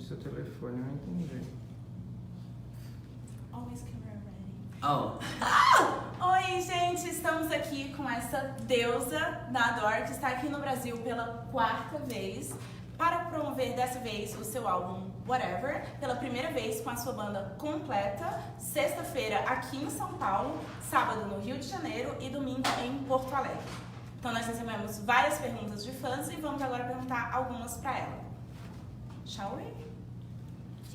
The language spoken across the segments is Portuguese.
seu telefone, eu não entendi. Always camera ready. Oh. Oi, gente, estamos aqui com essa deusa da Adore que está aqui no Brasil pela 4ª vez para promover dessa vez o seu álbum Whatever, pela primeira vez com a sua banda completa, sexta-feira aqui em São Paulo, sábado no Rio de Janeiro e domingo em Porto Alegre. Então nós recebemos várias perguntas de fãs e vamos agora perguntar algumas para ela. Shall we?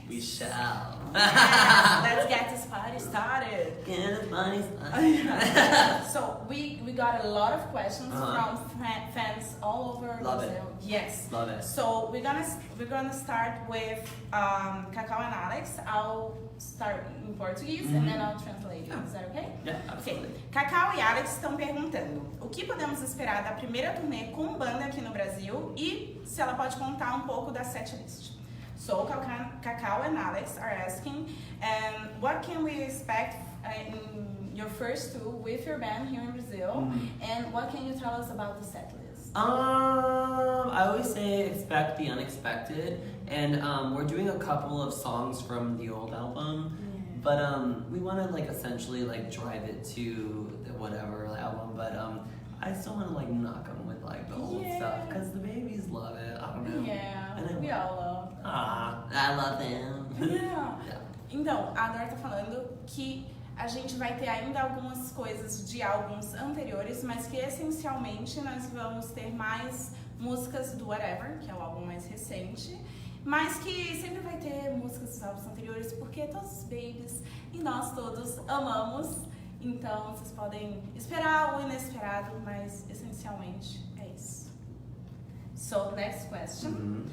We shall. Yes, let's get this party started. Get the party started. So we got a lot of questions from fans all over Love Brazil. it. Yes. Love it. So we're gonna start with Cacau and Alex. I'll start in Portuguese and then I'll translate it. Is that okay? Yeah, absolutely. Okay. Cacau e Alex estão perguntando o que podemos esperar da primeira turnê com banda aqui no Brasil e se ela pode contar um pouco da setlist. So Cacau and Alex are asking, what can we expect in your first tour with your band here in Brazil, and what can you tell us about the set list? I always say expect the unexpected, and we're doing a couple of songs from the old album, but we want to like essentially like drive it to the whatever album, but I still want to like knock them with like the old stuff because the babies love it. I don't know. Yeah, and we all love. I love them. Yeah. Então, a Adore tá falando que a gente vai ter ainda algumas coisas de álbuns anteriores, mas que essencialmente nós vamos ter mais músicas do Whatever, que é o álbum mais recente, mas que sempre vai ter músicas dos álbuns anteriores, porque todos os babies e nós todos amamos. Então, vocês podem esperar o inesperado, mas essencialmente é isso. So, next question.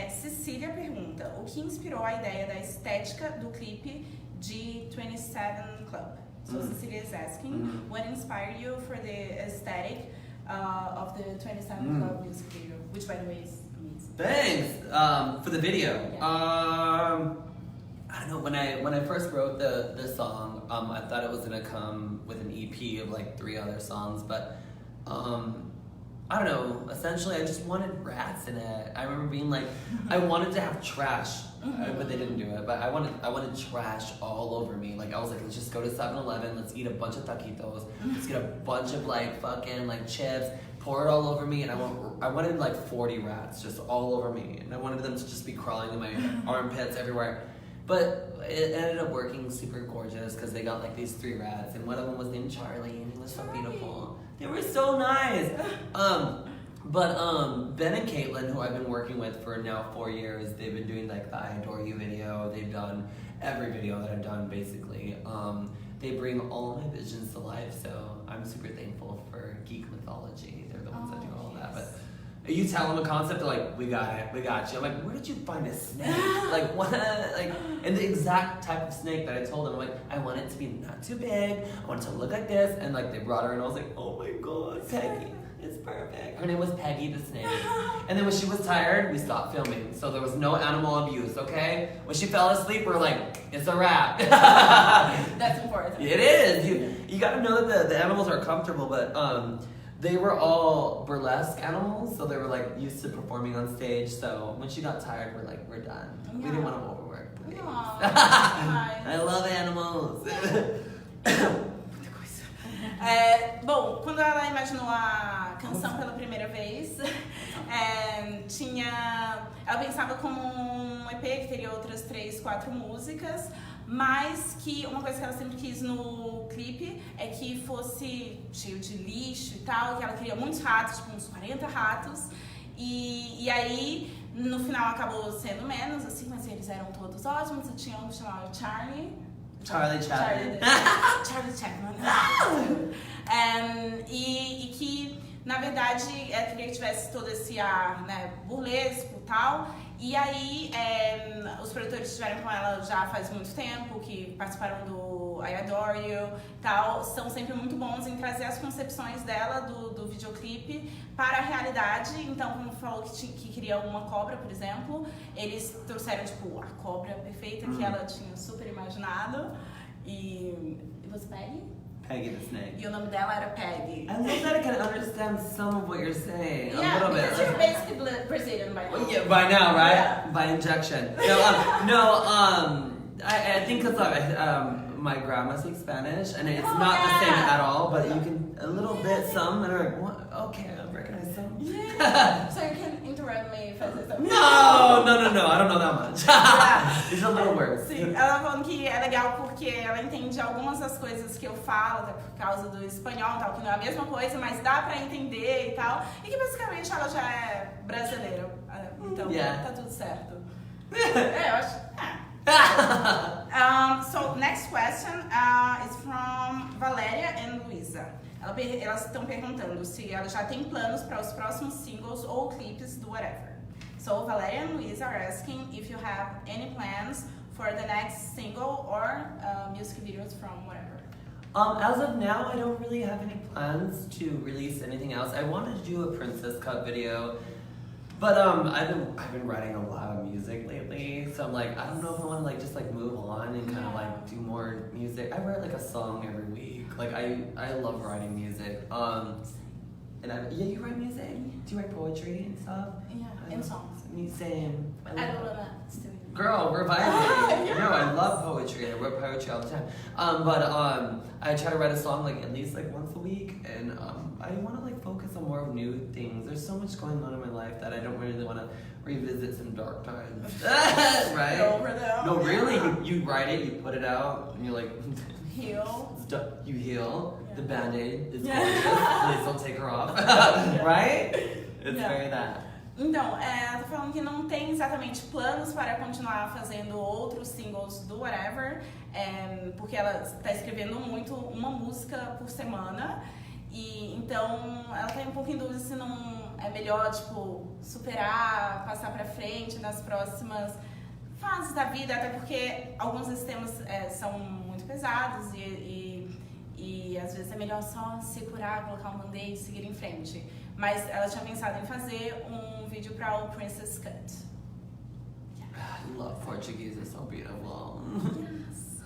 Cecília pergunta, o que inspirou a ideia da estética do clipe de 27 Club? So, Cecília is asking, what inspired you for the aesthetic of the 27 Club music video? Which, by the way, is amazing. Thanks for the video. Yeah. I don't know, when I first wrote the song, I thought it was gonna come with an EP of like 3 other songs, but I don't know, essentially I just wanted rats in it. I remember being like, I wanted to have trash, but they didn't do it, but I wanted trash all over me. Like I was like, let's just go to 7-Eleven, let's eat a bunch of taquitos, let's get a bunch of like fucking like chips, pour it all over me, and I wanted like 40 rats just all over me, and I wanted them to just be crawling in my armpits everywhere. But it ended up working super gorgeous because they got like these 3 rats, and one of them was named Charlie, and he was so beautiful. They were so nice. But Ben and Caitlin, who I've been working with for now 4 years, they've been doing like the I Adore You video. They've done every video that I've done basically. They bring all my visions to life, so I'm super thankful for Geek Mythology. They're the ones that do all that. But you tell them a concept, they're like, we got it, we got you. I'm like, where did you find a snake? Like, what? Like, and the exact type of snake that I told them, I'm like, I want it to be not too big, I want it to look like this, and like, they brought her, and I was like, oh my god, Peggy, it's perfect. Her name was Peggy the snake. And then when she was tired, we stopped filming, so there was no animal abuse, okay? When she fell asleep, we're like, it's a wrap. That's important. It is. You gotta know that the animals are comfortable, but they were all burlesque animals, so they were like used to performing on stage. So when she got tired, we're like, we're done. We didn't want to overwork. Aww, nice. I love animals. Bom, quando ela imaginou a canção pela primeira vez, ela pensava como um EP que teria outras 3, 4 músicas, mas que uma coisa que ela sempre quis no clipe é que fosse cheio de lixo e tal, que ela queria muitos ratos, tipo uns 40 ratos, e aí no final acabou sendo menos, assim, mas eles eram todos ótimos. Eu tinha um que chamava Charlie Chapman. E que, na verdade, ela queria que tivesse todo esse ar, né, burlesco e tal. E aí, os produtores estiveram com ela já faz muito tempo, que participaram do I Adore You e tal. São sempre muito bons em trazer as concepções dela do videoclipe para a realidade. Então, como falou que queria uma cobra, por exemplo, eles trouxeram, tipo, a cobra perfeita que ela tinha super imaginado. E você, Peggy? Peggy the Snake. E o nome dela era Peggy. I love that I can understand some of what you're saying. Yeah, a little bit. you're basically Brazilian by now. Well, yeah, by now, right? Yeah. By injection. I think because my grandma speaks Spanish, and it's not the same at all, but you can a little bit, some, and are like, what? Okay, I recognize some. Yeah. So you can interrupt me if I say something. No, I don't know that much. These are little words. Sim, ela falando que é legal porque ela entende algumas das coisas que eu falo, até por causa do espanhol e tal, que não é a mesma coisa, mas dá pra entender e tal. E que basicamente ela já é brasileira. Então tá tudo certo. Eu acho. So next question is from Valéria and Luisa. Elas estão perguntando se ela já tem planos para os próximos singles ou clipes do whatever. So Valéria and Luisa are asking if you have any plans for the next single or music videos from whatever. As of now, I don't really have any plans to release anything else. I wanted to do a Princess Cut video. But I've been writing a lot of music lately, so I'm like, I don't know if I want to like just like move on and kind of like do more music. I write like a song every week. Like I love writing music. And you write music? Do you write poetry and stuff? Yeah, and songs. Me same. I don't know that. Girl, we're vibing. Yes. No, I love poetry. I wrote poetry all the time. I try to write a song like at least like once a week, and I want to like focus on more new things. There's so much going on in my life that I don't really want to revisit some dark times. Right? Over them. No, really. You write it, you put it out, and you're like Heal. You heal. Yeah. The Band-Aid is Yeah. gorgeous. Please don't take her off. Right? It's very that. Então, ela tá falando que não tem exatamente planos para continuar fazendo outros singles do whatever, porque ela tá escrevendo muito uma música por semana, e então ela tá um pouco em dúvida se não é melhor, tipo, superar, passar pra frente nas próximas fases da vida, até porque alguns desses temas são muito pesados e às vezes é melhor só se curar, colocar um band-aid e seguir em frente. Mas ela tinha pensado em fazer um vídeo para o Princess Cut. I love Portuguese, it's so beautiful. Yes.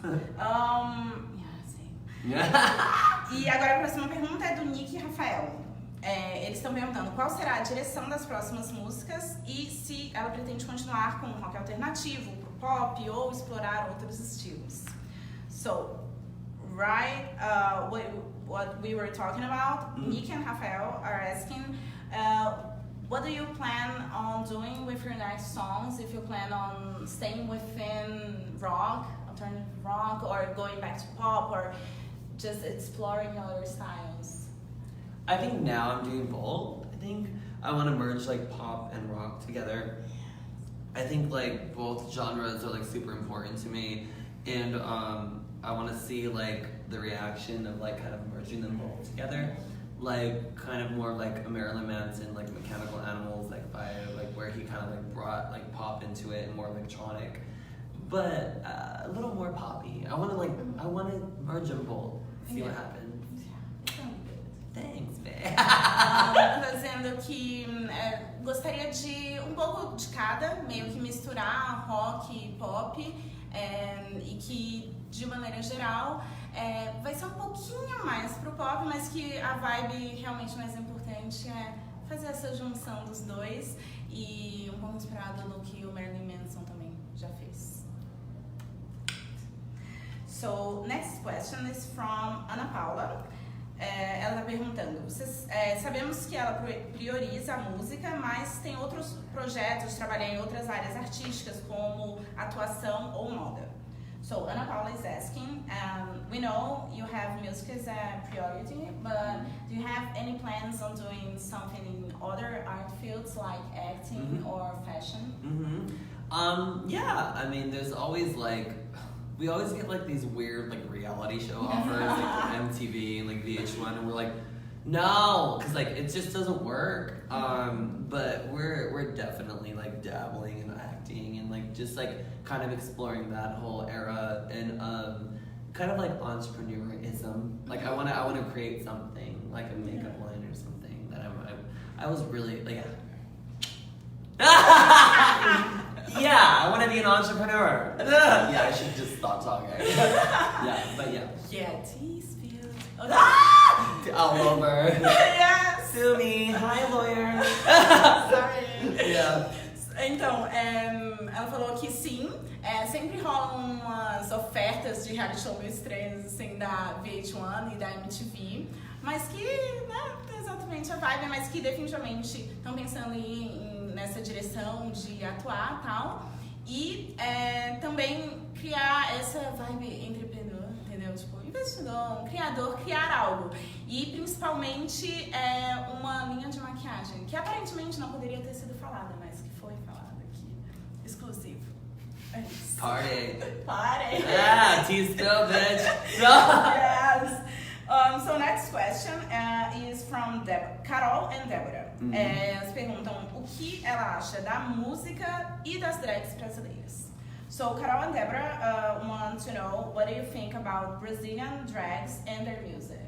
Sim. Yeah. E agora a próxima pergunta é do Nick e Rafael. Eles estão perguntando qual será a direção das próximas músicas e se ela pretende continuar com rock alternativo, pop ou explorar outros estilos. So, right, what we were talking about, Nick and Rafael are asking, what do you plan on doing with your next songs? If you plan on staying within rock, alternative rock, or going back to pop, or just exploring other styles? I think now I'm doing both. I think I want to merge like pop and rock together. I think like both genres are like super important to me, and I want to see like the reaction of like kind of merging them both together, like kind of more like a Marilyn Manson, like Mechanical Animals, like vibe, like where he kind of like brought like pop into it and more electronic, but a little more poppy. I want to merge them both, see what happens. Thanks, babe. Tá dizendo que gostaria de um pouco de cada, meio que misturar rock e pop, e que de maneira geral vai ser um pouquinho mais pro pop, mas que a vibe realmente mais importante é fazer essa junção dos dois e um pouco inspirado no que o Marilyn Manson também já fez. So, next question is from Ana Paula. Ela está perguntando, sabemos que ela prioriza a música, mas tem outros projetos, trabalhar em outras áreas artísticas, como atuação ou moda. So Ana Paula is asking, we know you have music as a priority, but do you have any plans on doing something in other art fields like acting or fashion? Yeah, I mean, there's always like, we always get like these weird like reality show offers like from MTV and like VH1, and we're like, no, because like it just doesn't work. But we're definitely like dabbling in acting and like just like kind of exploring that whole era and kind of like entrepreneurism. Like I wanna create something like a makeup line or something that I was really like. Yeah, I want to be an entrepreneur. Yeah, I should just stop talking. Yeah, but yeah. Yeah, teaspoon. All over. Yes. Sue me. Hi, lawyer. Então, ela falou que sim, sempre rolam umas ofertas de reality show meio estranhas, assim, da VH1 e da MTV, mas que, né, não é exatamente a vibe, mas que definitivamente estão pensando nessa direção de atuar e tal, e também criar essa vibe entrepreneur, entendeu? Tipo, investidor, um criador, criar algo. E principalmente uma linha de maquiagem, que aparentemente não poderia ter sido falada, mas que foi falada aqui. Exclusivo. É isso. Party. Party. Yeah, tea still, bitch. Yes. So next question is from Carol and Débora. Elas perguntam o que ela acha da música e das drags brasileiras. So Carol and Débora want to know, what do you think about Brazilian drags and their music?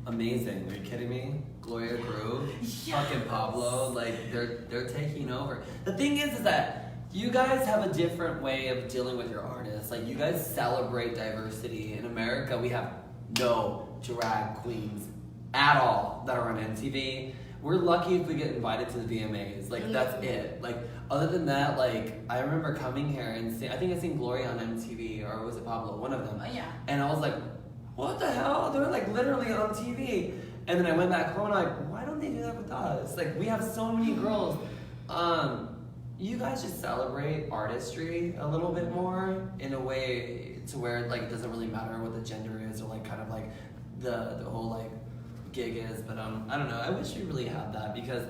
Amazing. Are you kidding me? Gloria Groove, fucking Pablo, like they're taking over. The thing is that you guys have a different way of dealing with your artists. Like you guys celebrate diversity. In America, we have no drag queens at all that are on MTV. We're lucky if we get invited to the VMAs. Like that's it. Like other than that, like I remember coming here and I think I seen Gloria on MTV, or was it Pablo? One of them. Oh yeah. And I was like, what the hell? They're like literally on TV. And then I went back home and I'm like, why don't they do that with us? Like we have so many girls. You guys just celebrate artistry a little bit more in a way to where like it doesn't really matter what the gender is, or like kind of like the whole like gig is. But I don't know. I wish we really had that, because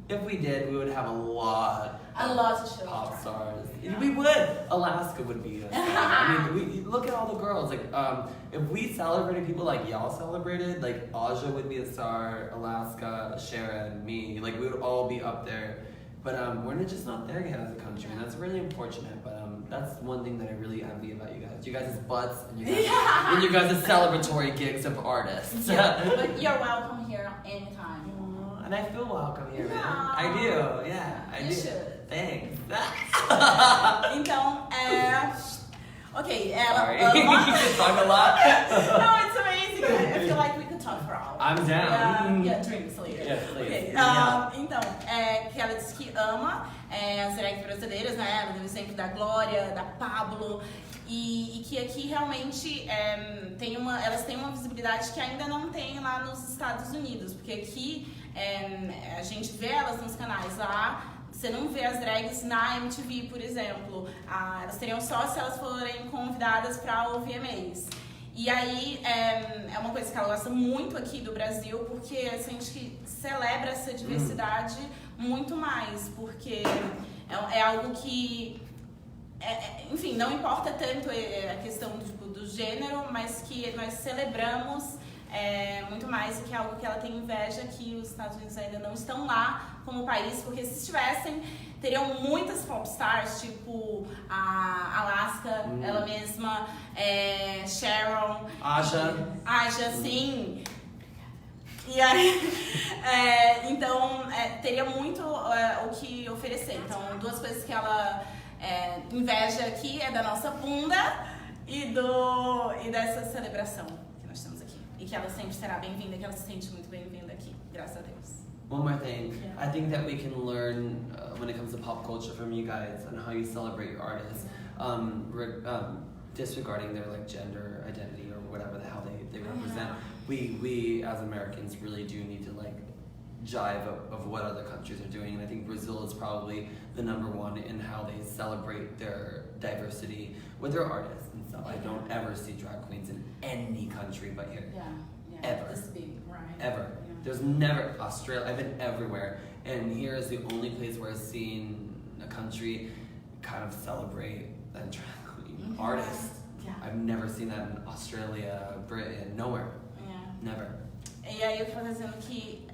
if we did, we would have a lot of shows. pop stars. Yeah. We would. Alaska would be a star. I mean, look at all the girls. Like, if we celebrated people like y'all celebrated, like Aja would be a star, Alaska, Sharon, me. Like, we would all be up there. But we're just not there yet as a country, and that's really unfortunate. But that's one thing that I really envy about you guys. You guys' butts and you guys' celebratory gigs of artists. Yeah, but you're welcome here anytime. And I feel welcome here, man. Aww. I do, yeah. I You do. should. Thanks. Então, ok, Sorry. ela You can talk a lot. No, it's amazing. I feel like we could talk for hours. I'm down. Yeah, drinks later. Yes, please. Okay. Yeah. Então, que ela disse que ama as drags brasileiras, né? Ela deu o exemplo da Glória, da Pablo. E que aqui realmente elas têm uma visibilidade que ainda não tem lá nos Estados Unidos. Porque aqui a gente vê elas nos canais lá. Você não vê as drags na MTV, por exemplo. Elas teriam só se elas forem convidadas para o VMAs. E aí é uma coisa que ela gosta muito aqui do Brasil, porque a gente celebra essa diversidade muito mais, porque é algo que, enfim, não importa tanto a questão do gênero, mas que nós celebramos muito mais, e que é algo que ela tem inveja que os Estados Unidos ainda não estão lá como país, porque se estivessem, teriam muitas popstars, tipo a Alaska, ela mesma, Sharon, Aja, sim. E aí, então, teria muito o que oferecer. Então, duas coisas que ela inveja aqui é da nossa bunda e dessa celebração que nós temos aqui. E que ela sempre será bem-vinda, que ela se sente muito bem-vinda aqui, graças a Deus. One more thing. Yeah. I think that we can learn when it comes to pop culture from you guys and how you celebrate your artists, disregarding their like gender identity or whatever the hell they represent. We as Americans really do need to like jive of what other countries are doing, and I think Brazil is probably the #1 in how they celebrate their diversity with their artists and stuff. I don't ever see drag queens in any country but here. Yeah. Ever. This big, right? Ever. Yeah. There's never Australia. I've been everywhere, and here is the only place where I've seen a country kind of celebrate a drag queen artist. Yeah. I've never seen that in Australia, Britain, nowhere. Yeah. Never. E aí eu estava dizendo que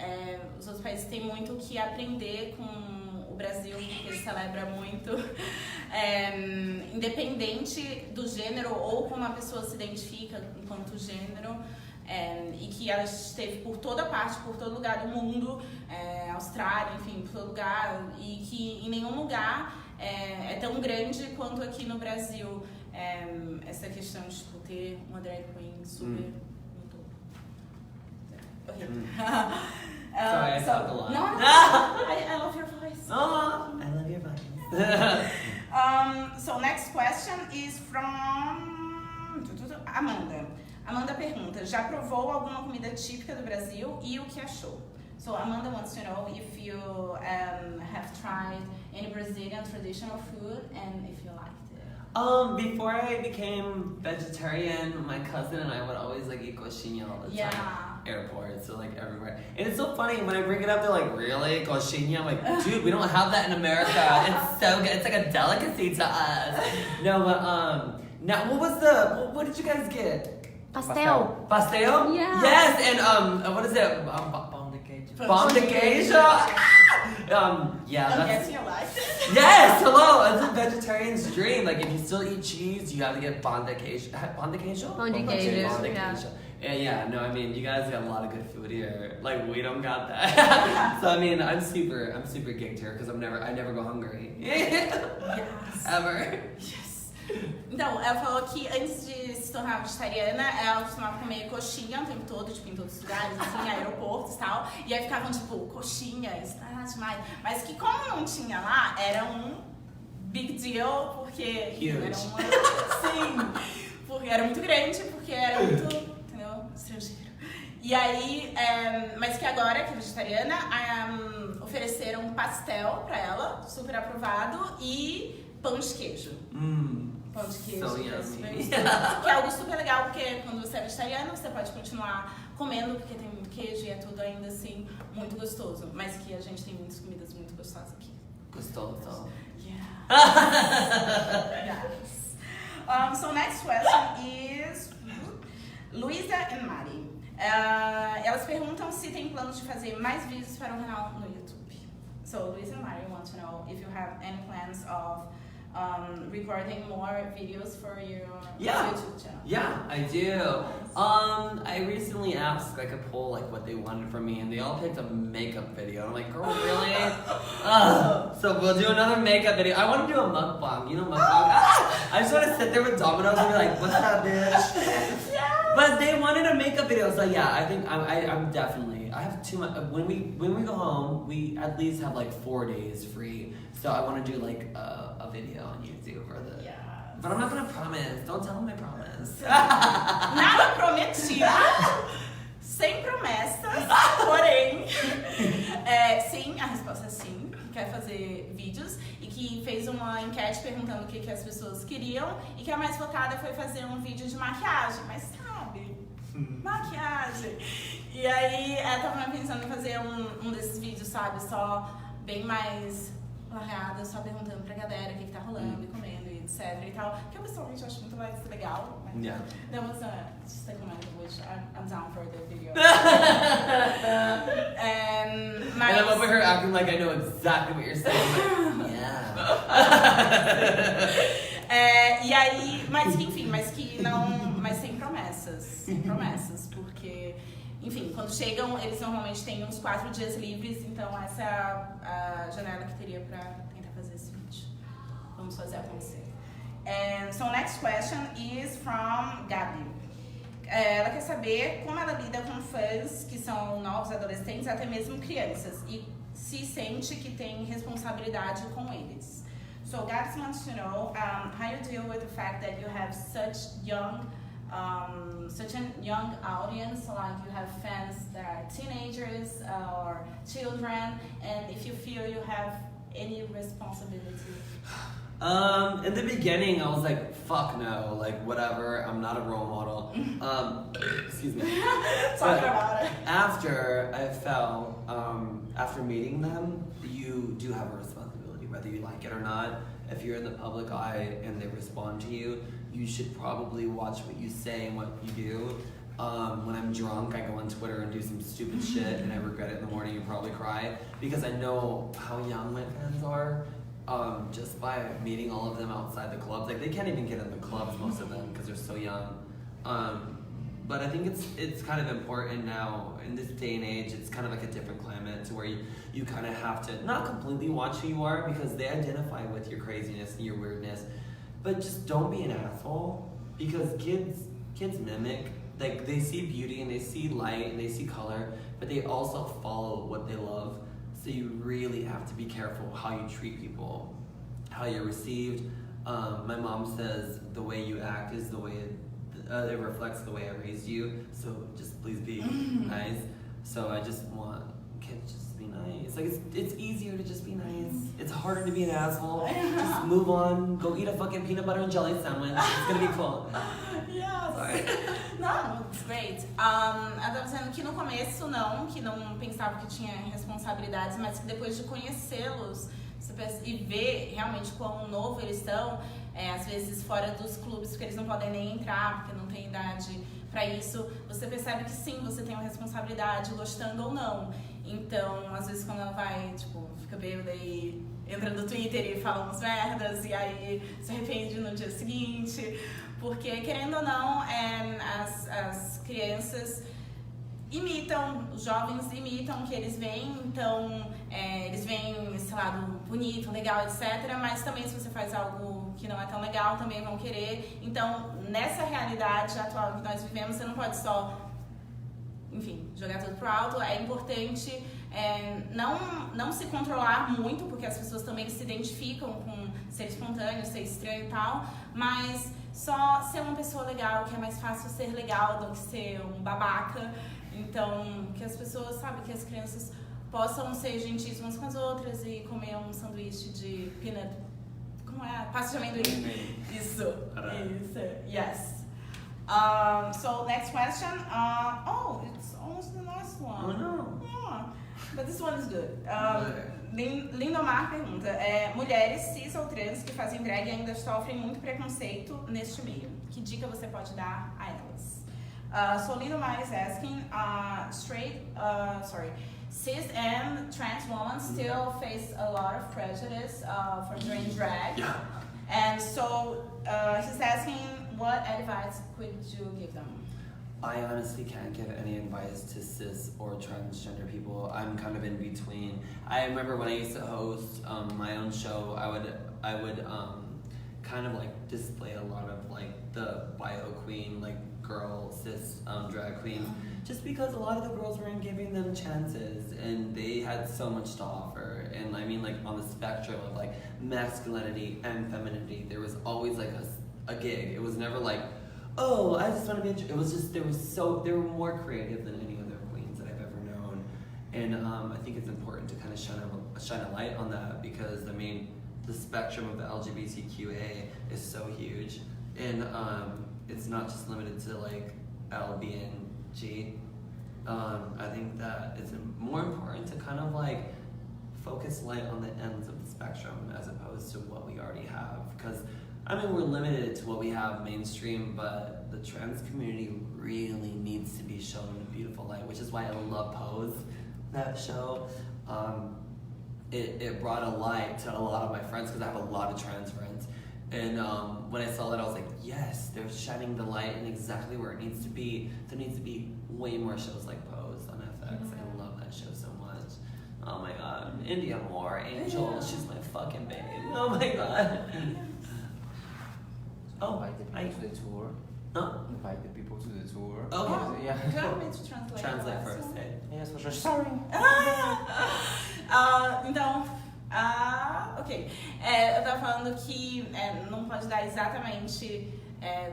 os outros países têm muito o que aprender com o Brasil, porque ele celebra muito, independente do gênero ou como a pessoa se identifica enquanto gênero, e que ela esteve por toda parte, por todo lugar do mundo, Austrália, enfim, por todo lugar, e que em nenhum lugar é tão grande quanto aqui no Brasil, essa questão de tipo, ter uma drag queen super no topo. Okay. Sorry, I talk a lot. No, I love your voice. Oh, I love your voice. pergunta, já provou alguma comida típica do Brasil e o que achou? So Amanda wants to know if you have tried any Brazilian traditional food and if you liked it. Before I became vegetarian, my cousin and I would always like eat coxinha all the time. Airports, so like everywhere. And it's so funny when I bring it up, they're like, really? Coxinha? I'm like, dude, we don't have that in America. It's so good. It's like a delicacy to us. No, but now what did you guys get? Pastel. Pastel? Yeah. Yes, and what is it? Bomb de queijo. Bomb de queijo? Yeah, I'm that's... guessing you liked it. Yes, hello, it's a vegetarian's dream. Like, if you still eat cheese, you have to get pão de queijo. Pão de queijo? Pão de queijo, Pão de yeah. queijo. Yeah, no, I mean, you guys got a lot of good food here. Like, we don't got that. So, I mean, I'm super geeked here because I never go hungry. Yes. Ever. Yes. Então, ela falou que antes de se tornar vegetariana, ela costumava comer coxinha o tempo todo, tipo, em todos os lugares, assim, aeroportos e tal. E aí ficavam, tipo, coxinha, isso tá demais. Mas que como não tinha lá, era um big deal, porque... Huge. Sim, porque era muito grande, porque era muito, entendeu, estrangeiro. E aí, mas que agora, que é vegetariana, ofereceram pastel pra ela, super aprovado, e pão de queijo. Pão de queijo, So que é yummy. que é algo super legal, porque quando você é vegetariano, você pode continuar comendo, porque tem muito queijo e é tudo ainda assim muito gostoso. Mas que a gente tem muitas comidas muito gostosas aqui. Gostoso. Yeah. Yes. So next question is Luísa and Mari. Elas perguntam se tem planos de fazer mais vídeos para o canal no YouTube. So Luísa and Mari want to know if you have any plans of recording more videos for your YouTube channel. Yeah, I do. I recently asked like a poll like what they wanted from me, and they all picked a makeup video. I'm like, girl, really? So we'll do another makeup video. I want to do a mukbang. You know mukbang? I just want to sit there with Domino's and be like, what's that, bitch? Yeah. But they wanted a makeup video, so yeah, I think I'm definitely. I have too much. When we go home, we at least have like 4 days free. So I want to do like a video on YouTube or the. Yeah. But I'm not gonna promise. Don't tell them I promise. Nada prometido, sem promessas, porém, sim, a resposta é sim, que quer fazer vídeos e que fez uma enquete perguntando o que as pessoas queriam e que a mais votada foi fazer um vídeo de maquiagem, mas sabe, maquiagem. E aí ela tava pensando em fazer um desses vídeos, sabe, só bem mais largada, só perguntando pra galera o que tá rolando e comendo e etc e tal, que eu pessoalmente acho muito mais legal, mas Yeah. that was just a comment which I'm down for the video. And I'm over here acting like I know exactly what you're saying. Like, yeah. E aí, mas que enfim, mas sem promessas, porque enfim, quando chegam, eles normalmente têm uns 4 dias livres, então essa é a janela que teria pra tentar fazer esse vídeo. Vamos fazer acontecer. So next question is from Gabi. Ela quer saber como ela lida com fãs que são novos, adolescentes, até mesmo crianças, e se sente que tem responsabilidade com eles. So Gabi wants to know how you deal with the fact that you have such a young audience, like you have fans that are teenagers or children, and if you feel you have any responsibility. In the beginning, I was like, fuck no, like whatever, I'm not a role model. Excuse me. Talking about it. After I fell, after meeting them, you do have a responsibility, whether you like it or not. If you're in the public eye and they respond to you, you should probably watch what you say and what you do. When I'm drunk, I go on Twitter and do some stupid shit and I regret it in the morning and probably cry because I know how young my fans are. Just by meeting all of them outside the clubs, like they can't even get in the clubs, most of them, because they're so young. But I think it's kind of important now in this day and age. It's kind of like a different climate to where you kind of have to not completely watch who you are because they identify with your craziness and your weirdness, but just don't be an asshole because kids mimic. Like they see beauty and they see light and they see color, but they also follow what they love. So you really have to be careful how you treat people, how you're received. My mom says the way you act is the way it reflects the way I raised you. So just please be nice. So I just want kids just be nice. Like it's easier to just be nice. It's harder to be an asshole. Just move on. Go eat a fucking peanut butter and jelly sandwich. It's gonna be cool. Yes. Sorry. Não, it's great. Eu tava dizendo que no começo que não pensava que tinha responsabilidades, mas que depois de conhecê-los e ver realmente quão novo eles estão, às vezes fora dos clubes, porque eles não podem nem entrar, porque não tem idade pra isso, você percebe que sim, você tem uma responsabilidade, gostando ou não. Então, às vezes quando ela vai, tipo, fica bêbada e entra no Twitter e fala umas merdas, e aí se arrepende no dia seguinte, porque querendo ou não, as crianças imitam, os jovens imitam o que eles veem, então eles veem esse lado bonito, legal, etc. Mas também se você faz algo que não é tão legal, também vão querer. Então, nessa realidade atual que nós vivemos, você não pode só, enfim, jogar tudo pro alto. É importante não se controlar muito, porque as pessoas também se identificam com ser espontâneo, ser estranho e tal, mas só ser uma pessoa legal, que é mais fácil ser legal do que ser um babaca. Então, que as pessoas, sabe, que as crianças possam ser gentis umas com as outras e comer um sanduíche de peanut, como é? Pasta de amendoim. Isso. Yes. So next question. It's almost the last one. Oh no. Yeah. But this one is good. Lindomar pergunta: mulheres cis ou trans que fazem drag ainda sofrem muito preconceito neste meio. Que dica você pode dar a elas? So Lindomar is asking, cis and trans women still face a lot of prejudice for doing drag. Yeah. And so he's asking, what advice could you give them? I honestly can't give any advice to cis or transgender people. I'm kind of in between. I remember when I used to host my own show, I would kind of like display a lot of like the bio queen, like girl cis drag queens, just because a lot of the girls weren't giving them chances and they had so much to offer. And I mean, like on the spectrum of like masculinity and femininity, there was always like a gig. It was never like, oh, I just want to be. It was just they were more creative than any other queens that I've ever known, and I think it's important to kind of shine a light on that, because I mean the spectrum of the LGBTQA is so huge, and it's not just limited to like L, B, and G. I think that it's more important to kind of like focus light on the ends of the spectrum as opposed to what we already have, because I mean, we're limited to what we have mainstream, but the trans community really needs to be shown in a beautiful light, which is why I love Pose, that show. It brought a light to a lot of my friends, because I have a lot of trans friends. And when I saw that, I was like, yes, they're shining the light in exactly where it needs to be. There needs to be way more shows like Pose on FX. I love that show so much. Oh my God, India Moore, Angel, she's my fucking babe. Oh my God. Invite the people to the tour. Huh? Invite the people to the tour. Okay. Yeah. Do you want me to translate? Translate first. Yes, for sure. Sorry. Então, ok. Eu tava falando que não pode dar exatamente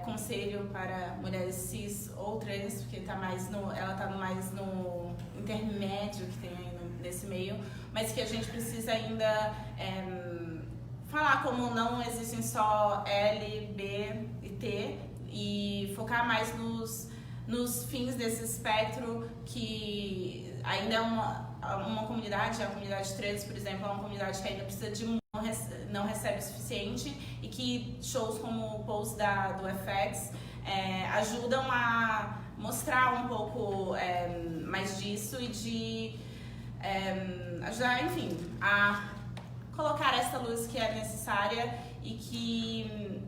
conselho para mulheres cis ou trans, porque ela tá mais no intermédio que tem aí nesse meio, mas que a gente precisa ainda falar como não existem só L, B e T, e focar mais nos fins desse espectro, que ainda é uma comunidade, a comunidade trans, por exemplo, é uma comunidade que ainda precisa de não recebe o suficiente, e que shows como o Pose do FX ajudam a mostrar um pouco mais disso e de ajudar, enfim, a colocar essa luz que é necessária e que...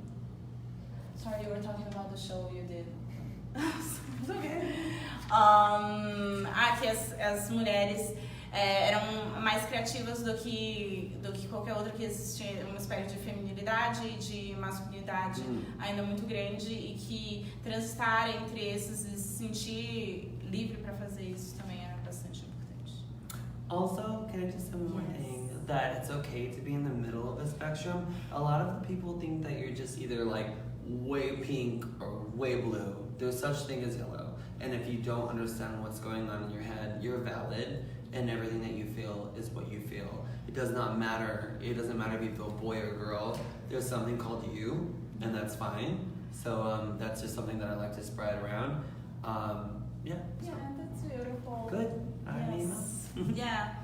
Sorry, you were talking about the show you did. It's okay. Que as mulheres eram mais criativas do que qualquer outra, que existia uma espécie de feminilidade e de masculinidade ainda muito grande, e que transitar entre esses e se sentir livre para fazer isso também é bastante importante. Also, can I just say one more thing? That it's okay to be in the middle of the spectrum. A lot of people think that you're just either like way pink or way blue. There's such thing as yellow. And if you don't understand what's going on in your head, you're valid, and everything that you feel is what you feel. It does not matter. It doesn't matter if you feel boy or girl. There's something called you, and that's fine. So that's just something that I like to spread around. Yeah. Yeah, that's beautiful. Good. Yes. Yeah.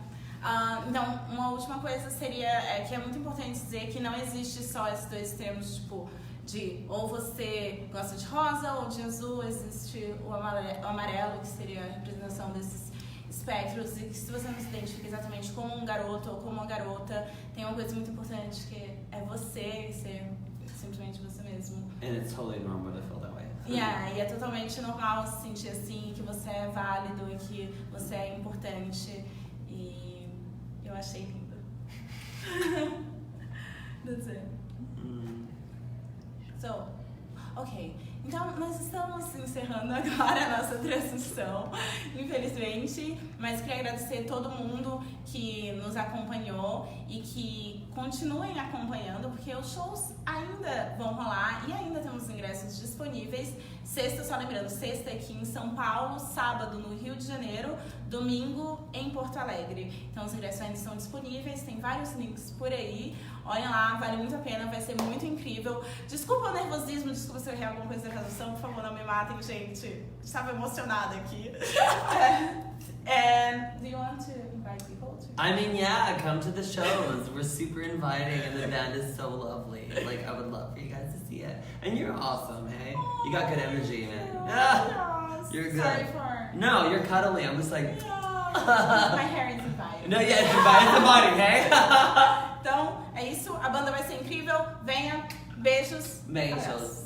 Então, uma última coisa seria que é muito importante dizer que não existe só esses dois termos, tipo, de ou você gosta de rosa ou de azul, existe o amarelo, que seria a representação desses espectros, e que se você não se identifica exatamente como um garoto ou como uma garota, tem uma coisa muito importante que é você ser simplesmente você mesmo. And it's totally normal to feel that way. Yeah, e é totalmente normal se sentir assim, que você é válido e que você é importante, e eu achei lindo. That's it. So, ok. Então, nós estamos encerrando agora a nossa transmissão, infelizmente, mas queria agradecer a todo mundo que nos acompanhou e que continuem acompanhando, porque os shows ainda vão rolar e ainda temos ingressos disponíveis. Sexta, só lembrando, sexta aqui em São Paulo, sábado no Rio de Janeiro, domingo em Porto Alegre. Então os ingressos ainda estão disponíveis, tem vários links por aí. Olhem lá, vale muito a pena, vai ser muito incrível. Desculpa o nervosismo, desculpa se eu errei alguma coisa da tradução, por favor, não me matem, gente. Estava emocionada aqui. And do you want to invite people to? I mean, yeah, come to the shows. We're super inviting, and the band is so lovely. Like, I would love for you guys to see it. And you're awesome, hey? You got good energy, man. Yes. You're good. Sorry for... No, you're cuddly. I'm just like... My hair is inviting. No, yeah, it's the body, hey? Então, é isso. A banda vai ser incrível. Venha. Beijos. Beijos.